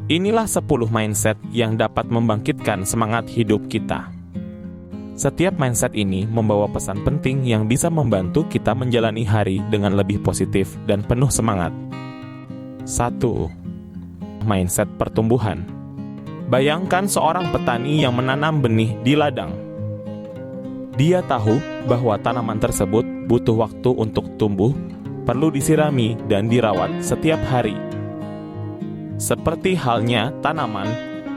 Inilah 10 mindset yang dapat membangkitkan semangat hidup kita. Setiap mindset ini membawa pesan penting yang bisa membantu kita menjalani hari dengan lebih positif dan penuh semangat. 1. Mindset pertumbuhan. Bayangkan seorang petani yang menanam benih di ladang. Dia tahu bahwa tanaman tersebut butuh waktu untuk tumbuh, perlu disirami dan dirawat setiap hari. Seperti halnya tanaman,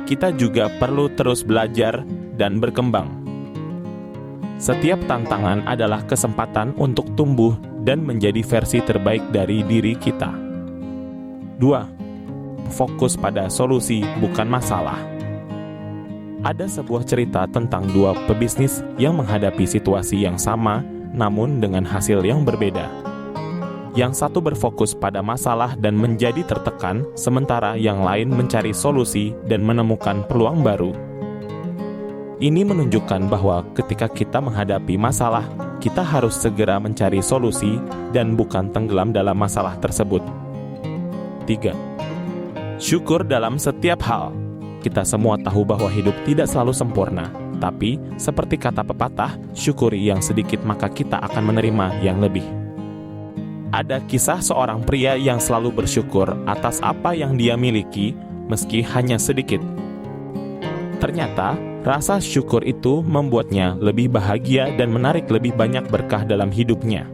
kita juga perlu terus belajar dan berkembang. Setiap tantangan adalah kesempatan untuk tumbuh dan menjadi versi terbaik dari diri kita. 2. Fokus pada solusi, bukan masalah. Ada sebuah cerita tentang dua pebisnis yang menghadapi situasi yang sama, namun dengan hasil yang berbeda. Yang satu berfokus pada masalah dan menjadi tertekan, sementara yang lain mencari solusi dan menemukan peluang baru. Ini menunjukkan bahwa ketika kita menghadapi masalah, kita harus segera mencari solusi dan bukan tenggelam dalam masalah tersebut. 3. Syukur dalam setiap hal. Kita semua tahu bahwa hidup tidak selalu sempurna, tapi seperti kata pepatah, syukuri yang sedikit maka kita akan menerima yang lebih. Ada kisah seorang pria yang selalu bersyukur atas apa yang dia miliki, meski hanya sedikit. Ternyata, rasa syukur itu membuatnya lebih bahagia dan menarik lebih banyak berkah dalam hidupnya.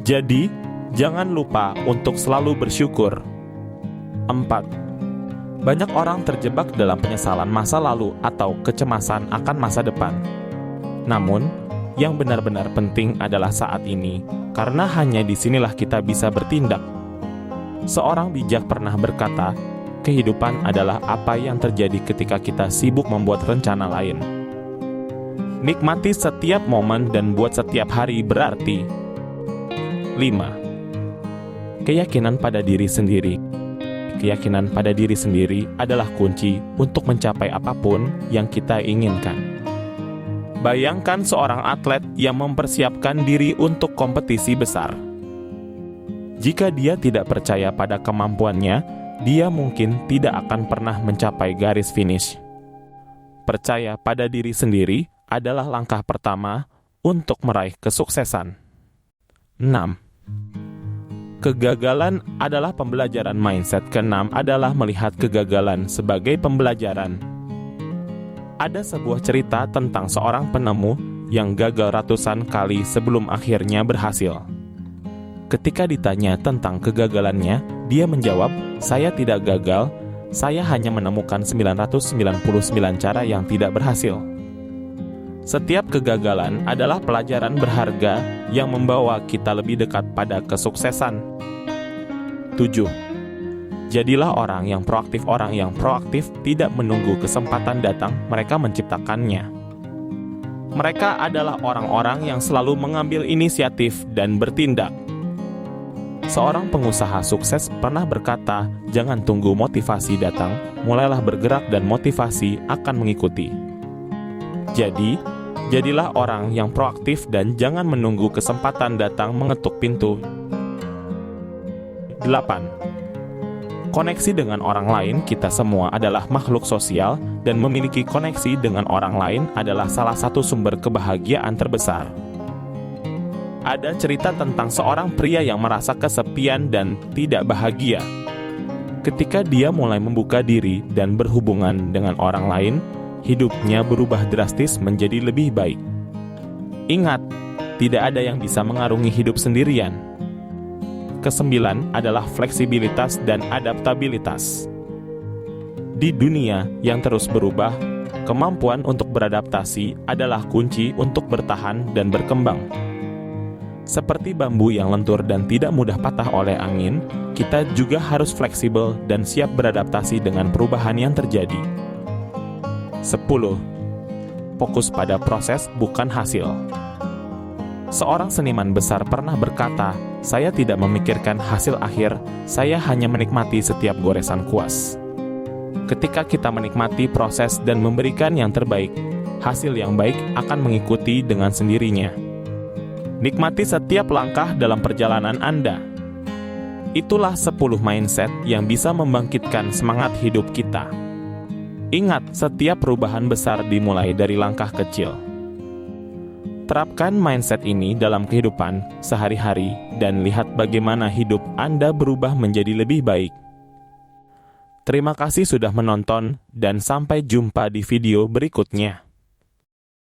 Jadi, jangan lupa untuk selalu bersyukur. 4. Banyak orang terjebak dalam penyesalan masa lalu atau kecemasan akan masa depan. Namun, yang benar-benar penting adalah saat ini, karena hanya disinilah kita bisa bertindak. Seorang bijak pernah berkata, kehidupan adalah apa yang terjadi ketika kita sibuk membuat rencana lain. Nikmati setiap momen dan buat setiap hari berarti. 5. Keyakinan pada diri sendiri. Keyakinan pada diri sendiri adalah kunci untuk mencapai apapun yang kita inginkan. Bayangkan seorang atlet yang mempersiapkan diri untuk kompetisi besar. Jika dia tidak percaya pada kemampuannya, dia mungkin tidak akan pernah mencapai garis finish. Percaya pada diri sendiri adalah langkah pertama untuk meraih kesuksesan. 6. Kegagalan adalah pembelajaran. Mindset ke-6 adalah melihat kegagalan sebagai pembelajaran. Ada sebuah cerita tentang seorang penemu yang gagal ratusan kali sebelum akhirnya berhasil. Ketika ditanya tentang kegagalannya, dia menjawab, "Saya tidak gagal, saya hanya menemukan 999 cara yang tidak berhasil." Setiap kegagalan adalah pelajaran berharga yang membawa kita lebih dekat pada kesuksesan. 7. Jadilah orang yang proaktif. Orang yang proaktif tidak menunggu kesempatan datang, mereka menciptakannya. Mereka adalah orang-orang yang selalu mengambil inisiatif dan bertindak. Seorang pengusaha sukses pernah berkata, "Jangan tunggu motivasi datang, mulailah bergerak dan motivasi akan mengikuti." Jadi, jadilah orang yang proaktif dan jangan menunggu kesempatan datang mengetuk pintu. 8. Koneksi dengan orang lain. Kita semua adalah makhluk sosial dan memiliki koneksi dengan orang lain adalah salah satu sumber kebahagiaan terbesar. Ada cerita tentang seorang pria yang merasa kesepian dan tidak bahagia. Ketika dia mulai membuka diri dan berhubungan dengan orang lain, hidupnya berubah drastis menjadi lebih baik. Ingat, tidak ada yang bisa mengarungi hidup sendirian. Kesembilan adalah fleksibilitas dan adaptabilitas. Di dunia yang terus berubah, kemampuan untuk beradaptasi adalah kunci untuk bertahan dan berkembang. Seperti bambu yang lentur dan tidak mudah patah oleh angin, kita juga harus fleksibel dan siap beradaptasi dengan perubahan yang terjadi. 10. Fokus pada proses, bukan hasil. Seorang seniman besar pernah berkata, "Saya tidak memikirkan hasil akhir, saya hanya menikmati setiap goresan kuas." Ketika kita menikmati proses dan memberikan yang terbaik, hasil yang baik akan mengikuti dengan sendirinya. Nikmati setiap langkah dalam perjalanan Anda. Itulah 10 mindset yang bisa membangkitkan semangat hidup kita. Ingat, setiap perubahan besar dimulai dari langkah kecil. Terapkan mindset ini dalam kehidupan sehari-hari dan lihat bagaimana hidup Anda berubah menjadi lebih baik. Terima kasih sudah menonton dan sampai jumpa di video berikutnya.